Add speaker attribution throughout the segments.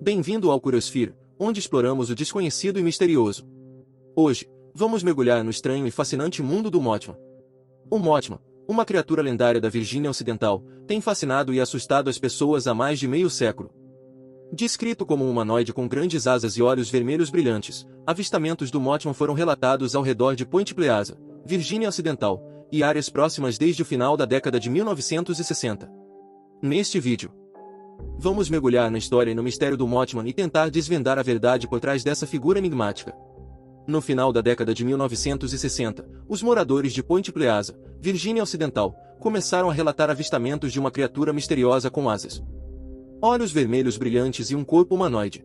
Speaker 1: Bem-vindo ao Curiosphere, onde exploramos o desconhecido e misterioso. Hoje, vamos mergulhar no estranho e fascinante mundo do Mothman. O Mothman, uma criatura lendária da Virgínia Ocidental, tem fascinado e assustado as pessoas há mais de meio século. Descrito como um humanoide com grandes asas e olhos vermelhos brilhantes, avistamentos do Mothman foram relatados ao redor de Point Pleasant, Virgínia Ocidental, e áreas próximas desde o final da década de 1960. Neste vídeo, vamos mergulhar na história e no mistério do Mothman e tentar desvendar a verdade por trás dessa figura enigmática. No final da década de 1960, os moradores de Point Pleasant, Virgínia Ocidental, começaram a relatar avistamentos de uma criatura misteriosa com asas, olhos vermelhos brilhantes e um corpo humanoide.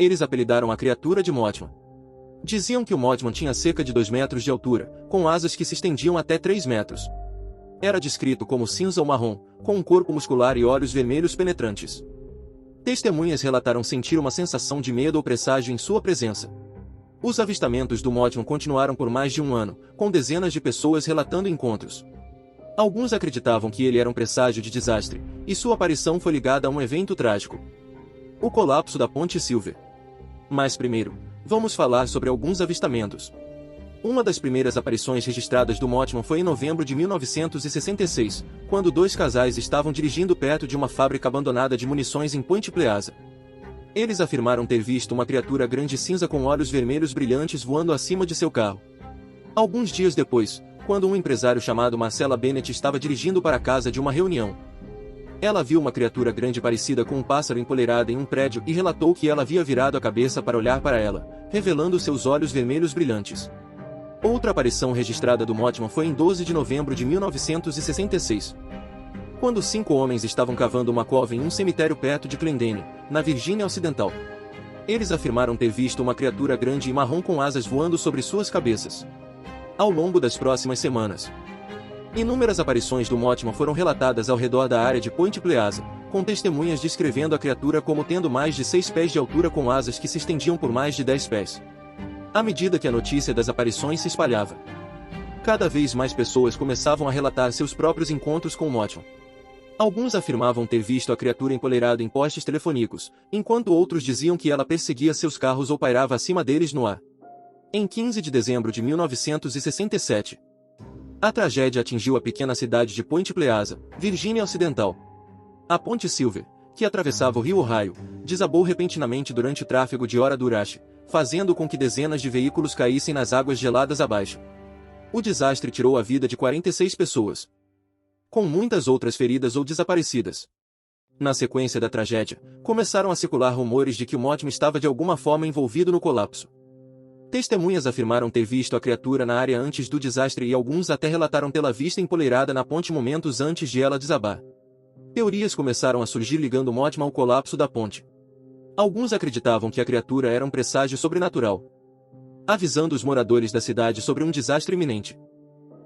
Speaker 1: Eles apelidaram a criatura de Mothman. Diziam que o Mothman tinha cerca de 2 metros de altura, com asas que se estendiam até 3 metros. Era descrito como cinza ou marrom, com um corpo muscular e olhos vermelhos penetrantes. Testemunhas relataram sentir uma sensação de medo ou presságio em sua presença. Os avistamentos do Mothman continuaram por mais de um ano, com dezenas de pessoas relatando encontros. Alguns acreditavam que ele era um presságio de desastre, e sua aparição foi ligada a um evento trágico: o colapso da Ponte Silver. Mas primeiro, vamos falar sobre alguns avistamentos. Uma das primeiras aparições registradas do Mothman foi em novembro de 1966, quando 2 casais estavam dirigindo perto de uma fábrica abandonada de munições em Point Pleasant. Eles afirmaram ter visto uma criatura grande cinza com olhos vermelhos brilhantes voando acima de seu carro. Alguns dias depois, quando um empresário chamado Marcella Bennett estava dirigindo para casa de uma reunião, ela viu uma criatura grande parecida com um pássaro empoleirada em um prédio e relatou que ela havia virado a cabeça para olhar para ela, revelando seus olhos vermelhos brilhantes. Outra aparição registrada do Mothman foi em 12 de novembro de 1966. Quando 5 homens estavam cavando uma cova em um cemitério perto de Clendene, na Virgínia Ocidental. Eles afirmaram ter visto uma criatura grande e marrom com asas voando sobre suas cabeças. Ao longo das próximas semanas, inúmeras aparições do Mothman foram relatadas ao redor da área de Point Pleasant, com testemunhas descrevendo a criatura como tendo mais de 6 pés de altura com asas que se estendiam por mais de 10 pés. À medida que a notícia das aparições se espalhava, cada vez mais pessoas começavam a relatar seus próprios encontros com o Mothman. Alguns afirmavam ter visto a criatura empoleirada em postes telefônicos, enquanto outros diziam que ela perseguia seus carros ou pairava acima deles no ar. Em 15 de dezembro de 1967, a tragédia atingiu a pequena cidade de Point Pleasant, Virgínia Ocidental. A Ponte Silver, que atravessava o rio Ohio, desabou repentinamente durante o tráfego de hora do rush, fazendo com que dezenas de veículos caíssem nas águas geladas abaixo. O desastre tirou a vida de 46 pessoas, com muitas outras feridas ou desaparecidas. Na sequência da tragédia, começaram a circular rumores de que o Mothman estava de alguma forma envolvido no colapso. Testemunhas afirmaram ter visto a criatura na área antes do desastre e alguns até relataram tê-la vista empoleirada na ponte momentos antes de ela desabar. Teorias começaram a surgir ligando o Mothman ao colapso da ponte. Alguns acreditavam que a criatura era um presságio sobrenatural, avisando os moradores da cidade sobre um desastre iminente.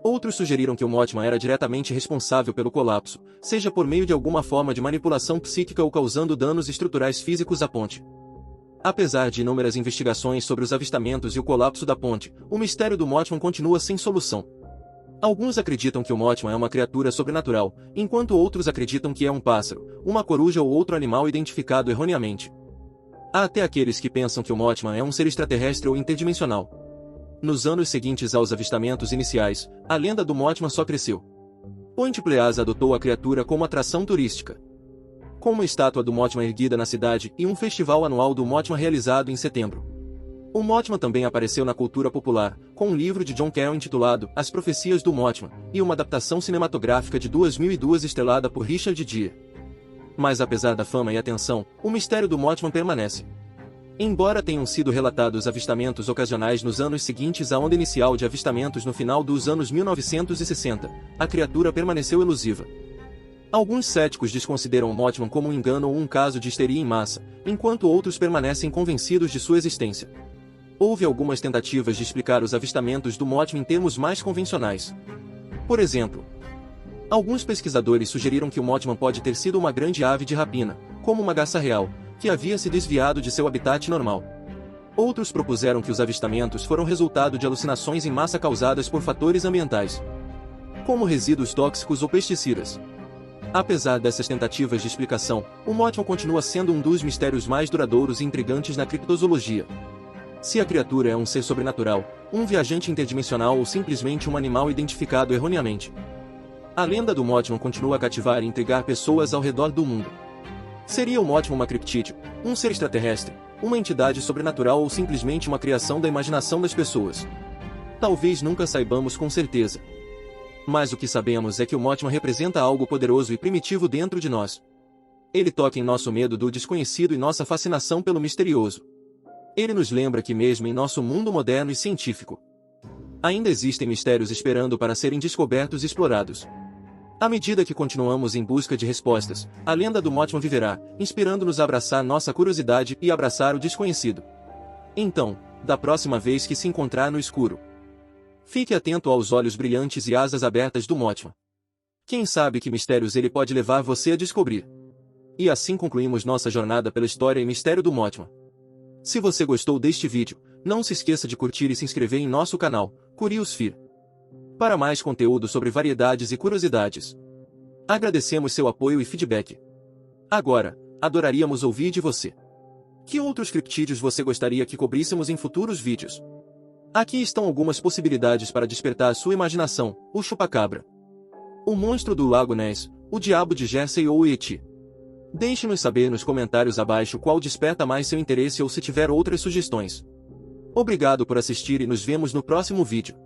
Speaker 1: Outros sugeriram que o Mothman era diretamente responsável pelo colapso, seja por meio de alguma forma de manipulação psíquica ou causando danos estruturais físicos à ponte. Apesar de inúmeras investigações sobre os avistamentos e o colapso da ponte, o mistério do Mothman continua sem solução. Alguns acreditam que o Mothman é uma criatura sobrenatural, enquanto outros acreditam que é um pássaro, uma coruja ou outro animal identificado erroneamente. Há até aqueles que pensam que o Mothman é um ser extraterrestre ou interdimensional. Nos anos seguintes aos avistamentos iniciais, a lenda do Mothman só cresceu. Point Pleasant adotou a criatura como atração turística, com uma estátua do Mothman erguida na cidade e um festival anual do Mothman realizado em setembro. O Mothman também apareceu na cultura popular, com um livro de John Carroll intitulado As Profecias do Mothman, e uma adaptação cinematográfica de 2002 estrelada por Richard Gere. Mas apesar da fama e atenção, o mistério do Mothman permanece. Embora tenham sido relatados avistamentos ocasionais nos anos seguintes à onda inicial de avistamentos no final dos anos 1960, a criatura permaneceu elusiva. Alguns céticos desconsideram o Mothman como um engano ou um caso de histeria em massa, enquanto outros permanecem convencidos de sua existência. Houve algumas tentativas de explicar os avistamentos do Mothman em termos mais convencionais. Por exemplo, alguns pesquisadores sugeriram que o Mothman pode ter sido uma grande ave de rapina, como uma garça real, que havia se desviado de seu habitat normal. Outros propuseram que os avistamentos foram resultado de alucinações em massa causadas por fatores ambientais, como resíduos tóxicos ou pesticidas. Apesar dessas tentativas de explicação, o Mothman continua sendo um dos mistérios mais duradouros e intrigantes na criptozoologia. Se a criatura é um ser sobrenatural, um viajante interdimensional ou simplesmente um animal identificado erroneamente, a lenda do Mothman continua a cativar e intrigar pessoas ao redor do mundo. Seria o Mothman uma criptídeo, um ser extraterrestre, uma entidade sobrenatural ou simplesmente uma criação da imaginação das pessoas? Talvez nunca saibamos com certeza. Mas o que sabemos é que o Mothman representa algo poderoso e primitivo dentro de nós. Ele toca em nosso medo do desconhecido e nossa fascinação pelo misterioso. Ele nos lembra que mesmo em nosso mundo moderno e científico, ainda existem mistérios esperando para serem descobertos e explorados. À medida que continuamos em busca de respostas, a lenda do Mothman viverá, inspirando-nos a abraçar nossa curiosidade e abraçar o desconhecido. Então, da próxima vez que se encontrar no escuro, fique atento aos olhos brilhantes e asas abertas do Mothman. Quem sabe que mistérios ele pode levar você a descobrir. E assim concluímos nossa jornada pela história e mistério do Mothman. Se você gostou deste vídeo, não se esqueça de curtir e se inscrever em nosso canal, Curious Fear, para mais conteúdo sobre variedades e curiosidades. Agradecemos seu apoio e feedback. Agora, adoraríamos ouvir de você. Que outros criptídeos você gostaria que cobríssemos em futuros vídeos? Aqui estão algumas possibilidades para despertar sua imaginação: o chupacabra, o monstro do Lago Ness, o diabo de Jersey ou o Yeti. Deixe-nos saber nos comentários abaixo qual desperta mais seu interesse ou se tiver outras sugestões. Obrigado por assistir e nos vemos no próximo vídeo.